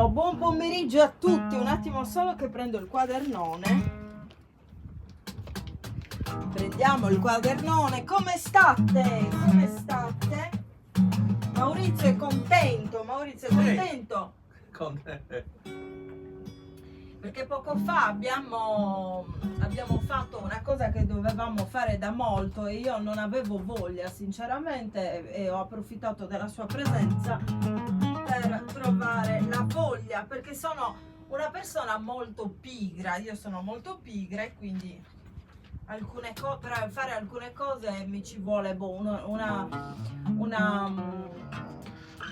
buon pomeriggio a tutti. Un attimo solo che prendo il quadernone. Prendiamo il quadernone. Come state? Come state? Maurizio è contento. Maurizio è contento. Perché poco fa abbiamo fatto una cosa che dovevamo fare da molto e io non avevo voglia sinceramente, e ho approfittato della sua presenza per trovare la voglia, perché sono una persona molto pigra, io sono molto pigra e quindi per fare alcune cose mi ci vuole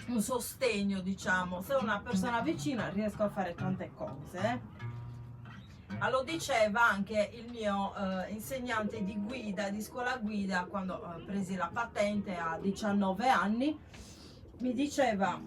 un sostegno, diciamo. Se una persona vicina riesco a fare tante cose. Lo diceva anche il mio insegnante di guida, di scuola guida, quando presi la patente a 19 anni, mi diceva: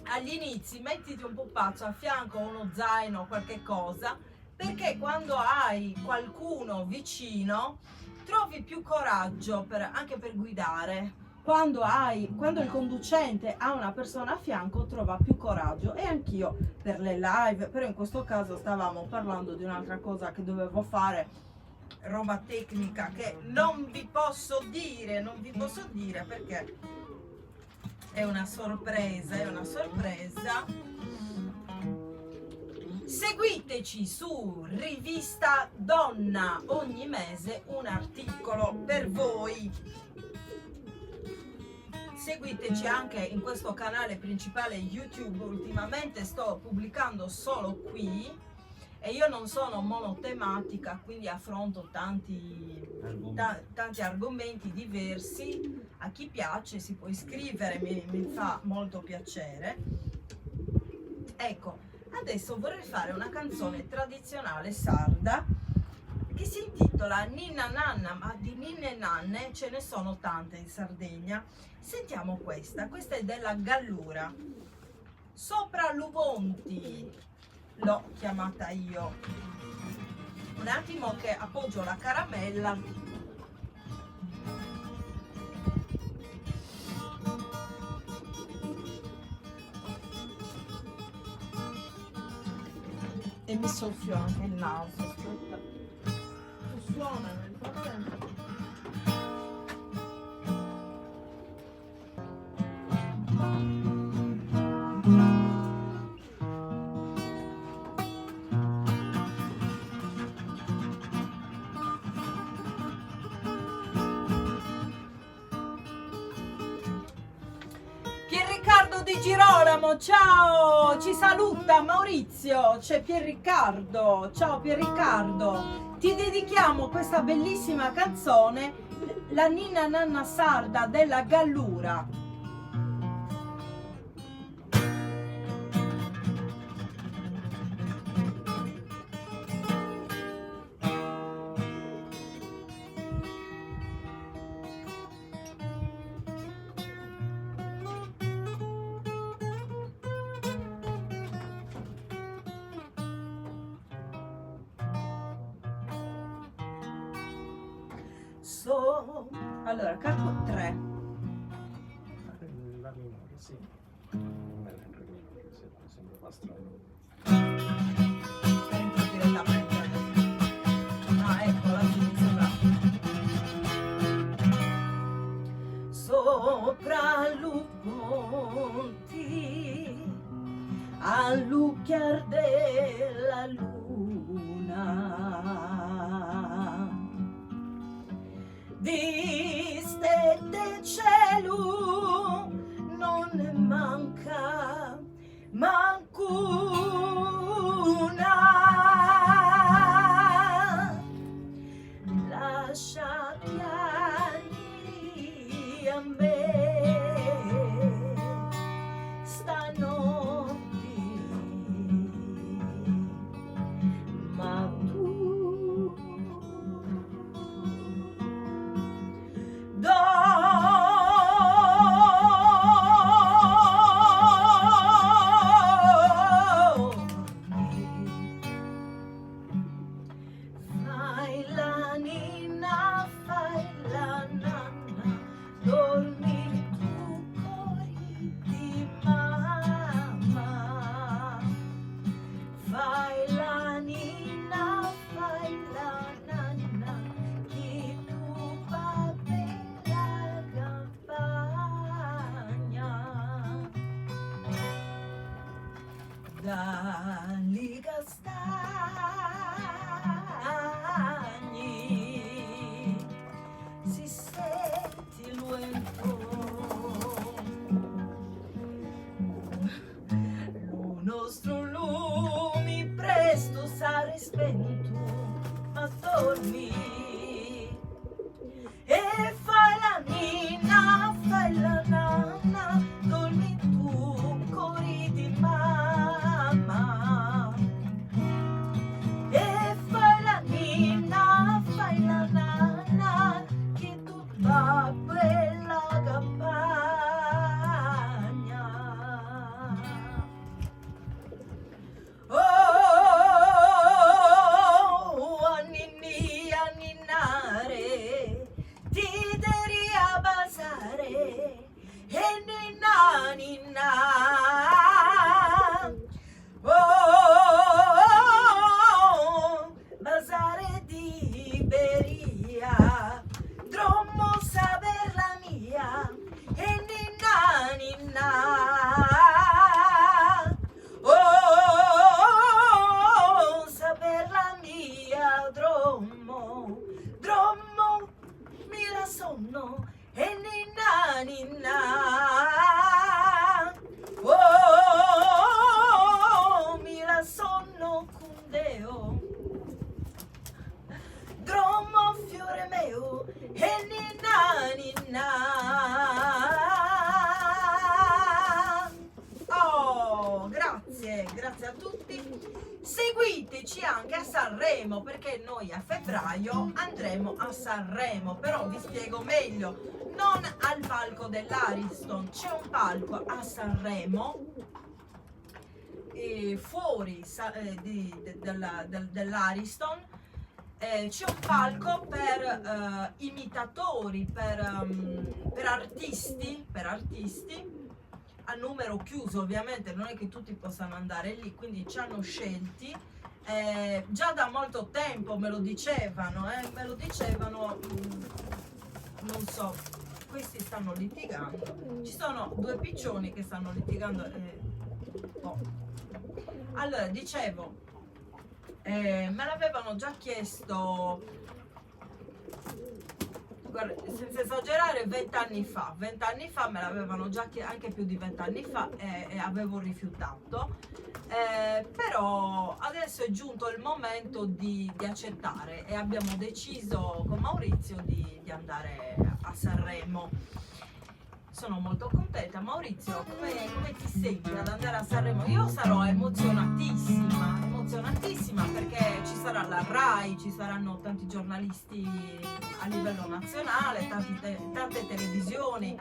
agli inizi mettiti un pupazzo a fianco, uno zaino, qualche cosa, perché quando hai qualcuno vicino trovi più coraggio anche per guidare. Quando il conducente ha una persona a fianco trova più coraggio. E anch'io per le live, però in questo caso stavamo parlando di un'altra cosa che dovevo fare, roba tecnica che non vi posso dire perché è una sorpresa, Seguiteci su Rivista Donna, ogni mese un articolo per voi. Seguiteci anche in questo canale principale YouTube. Ultimamente sto pubblicando solo qui e io non sono monotematica, quindi affronto tanti argomenti diversi. A chi piace si può iscrivere, mi fa molto piacere. Ecco, adesso vorrei fare una canzone tradizionale sarda che si intitola Ninna Nanna, ma di ninne e nanne ce ne sono tante in Sardegna. Sentiamo questa è della Gallura. Sopra Lubonti l'ho chiamata io. Un attimo che appoggio la caramella. E mi soffio anche il naso, aspetta. Suona nel frattempo. Pierriccardo di Girolamo, ciao, ci saluta Maurizio, c'è Pierriccardo, ciao Pierriccardo. Ti dedichiamo questa bellissima canzone, la Ninna Nanna sarda della Gallura. Allora, calco 3. La minore, sì. Sembra la strada. Direttamente adesso. Ah, ecco, la mi sembra. Sopra Luponti, al lucchiar della luna, di stette gioventù, ma dormi e fai la nina, fai la nanna, dormi tu, cori di mamma. E fai la nina, fai la nanna, che tutta bella campagna. Oh, a ninni, a ninnare, ti devi abbassare, e ninna, ninna. Oh, basare di Beria, drommo saber la mia, e ninna, ninna. Oh, saper la mia, drommo, drommo, mi la sonno, e ninna, ninna. Oh, mi la sonno cundeo, drommo fiore meo, e ninna, ninna. Oh, grazie, grazie a tutti. Seguiteci anche a Sanremo, perché noi a febbraio andremo a Sanremo, però vi spiego meglio. Non al palco dell'Ariston, c'è un palco a Sanremo fuori dell'Ariston, c'è un palco per imitatori, per artisti a numero chiuso, ovviamente non è che tutti possano andare lì, quindi ci hanno scelti. Già da molto tempo me lo dicevano, non so, questi stanno litigando, ci sono due piccioni che stanno litigando. Allora, dicevo, me l'avevano già chiesto, guarda, senza esagerare, 20 anni fa me l'avevano già chiesto, anche più di 20 anni fa, e avevo rifiutato. Però adesso è giunto il momento di accettare, e abbiamo deciso con Maurizio di andare a Sanremo. Sono molto contenta. Maurizio, come ti senti ad andare a Sanremo? Io sarò emozionatissima, perché ci sarà la RAI, ci saranno tanti giornalisti a livello nazionale, tante televisioni,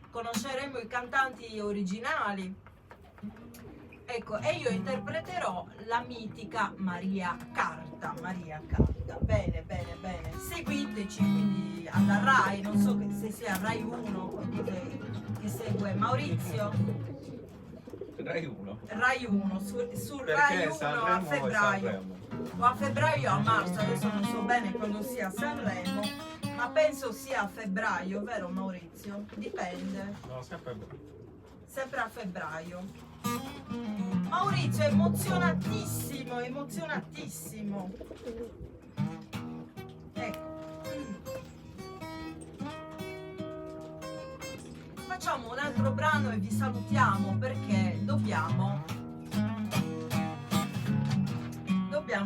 conosceremo i cantanti originali. Ecco, e io interpreterò la mitica Maria Carta. Bene. Seguiteci quindi alla RAI, non so se sia RAI 1 che segue Maurizio. Rai 1. RAI 1, sul RAI 1 a febbraio. O a febbraio o a marzo, adesso non so bene quando sia Sanremo, ma penso sia a febbraio, vero Maurizio? Dipende. No, sempre a febbraio. Maurizio è emozionatissimo. Ecco. Facciamo un altro brano e vi salutiamo, perché dobbiamo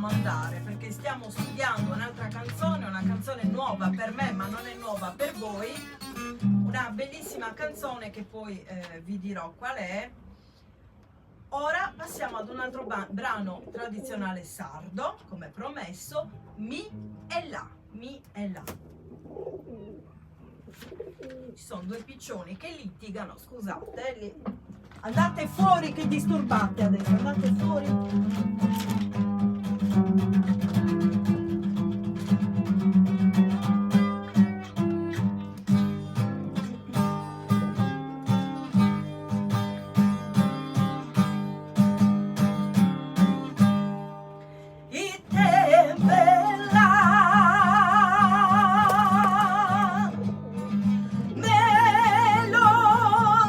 andare, perché stiamo studiando un'altra canzone, una canzone nuova per me ma non è nuova per voi, una bellissima canzone che poi vi dirò qual è. Ora passiamo ad un altro brano tradizionale sardo, come promesso, Mi e La. Ci sono due piccioni che litigano, scusate, andate fuori che disturbate adesso, andate fuori. Melodia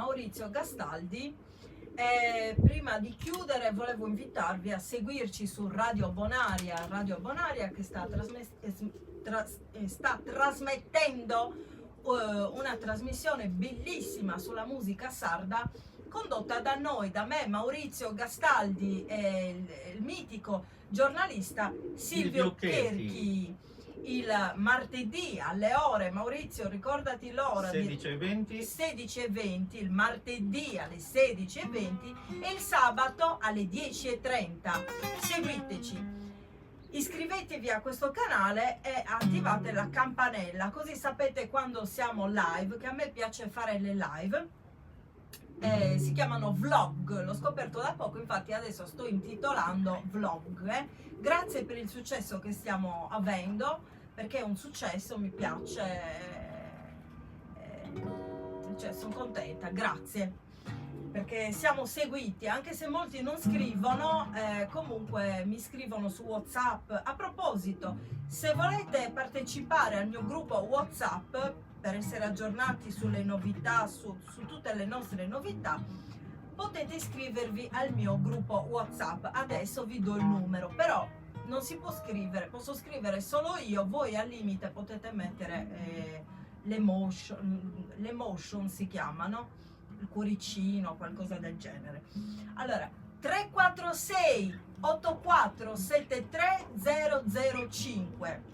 Maurizio Gastaldi. E prima di chiudere volevo invitarvi a seguirci su Radio Bonaria che sta trasmettendo una trasmissione bellissima sulla musica sarda, condotta da noi, da me, Maurizio Gastaldi e il mitico giornalista Silvio Cherchi. Il martedì alle ore, Maurizio ricordati l'ora, 16:20. 16:20, il martedì alle 16:20 e il sabato alle 10:30. Seguiteci, iscrivetevi a questo canale e attivate la campanella, così sapete quando siamo live, che a me piace fare le live. Si chiamano vlog, l'ho scoperto da poco, infatti adesso sto intitolando vlog. Grazie per il successo che stiamo avendo, perché è un successo, mi piace, cioè sono contenta, grazie, perché siamo seguiti, anche se molti non scrivono, comunque mi scrivono su WhatsApp. A proposito, se volete partecipare al mio gruppo WhatsApp per essere aggiornati sulle novità, su tutte le nostre novità, potete iscrivervi al mio gruppo WhatsApp. Adesso vi do il numero, però non si può scrivere, posso scrivere solo io, voi al limite potete mettere le motion si chiamano, il cuoricino, qualcosa del genere. Allora, 346 8473 005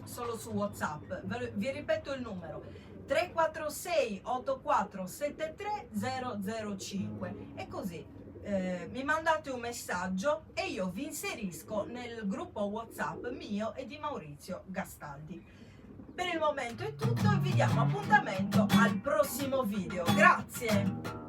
solo su WhatsApp, vi ripeto il numero: 346 8473 005, e così mi mandate un messaggio e io vi inserisco nel gruppo WhatsApp mio e di Maurizio Gastaldi. Per il momento è tutto e vi diamo appuntamento al prossimo video. Grazie!